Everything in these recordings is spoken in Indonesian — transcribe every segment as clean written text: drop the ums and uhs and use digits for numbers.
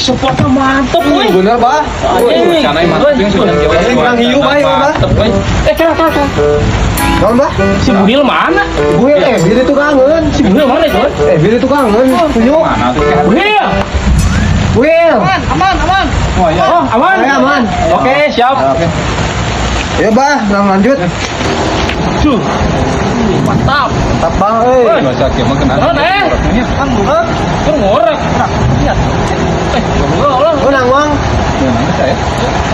supportnya mantep, woi. Bener, Bah. Canai mantep yang sudah Kurang hiu, Bah, Bah. Kira. Naon, Bah? Si Buhil mana? Buhil biri tukangan. Si Buhil mana itu? Biri tukangan. Hiu. Buhil. Buhil. Aman. Oh, aman. Aman. Oke, siap. Ya, Bah, lanjut. Cuh. Mantap. Mantap, Bah, euy. Masa kieu mah kenal. Kan bulat. Kan ngorek. Lihat. Orang. Menang, Wang.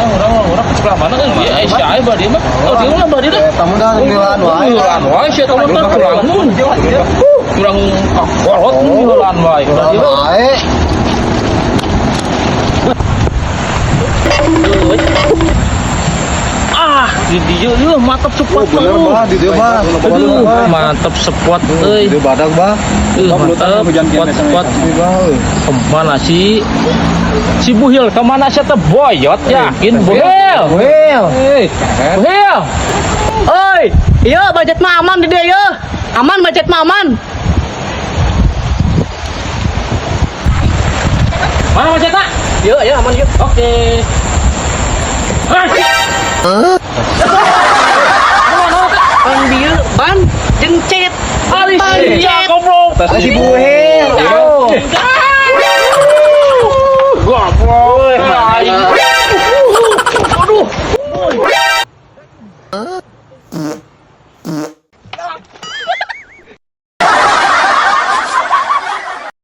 Orang sebelah mana kan? Iya, si Aiba dia mah. Oh, dia mah badi dah. Tamu dah nilaan wae. Nilaan wae sih tahu mah kurang. Kurang kolot nilaan wae. Dia Wae. di dia mantap cepat Bener, Bah, di dieu, Bah. Aduh, mantap sepot euy. Di badak, Bah. Mantap sepot. Kemana sih? Si Buhil kemana sih teh boyot yakin Buhil? Buhil. Buhil. Oi, iya budget mah aman di dia ya. Aman budget mah aman. Mana macet tak? Ya aman yuk. Oke. Ban bieu, ban jeung cet. Alis ya goblok. Si Buhil. Oh.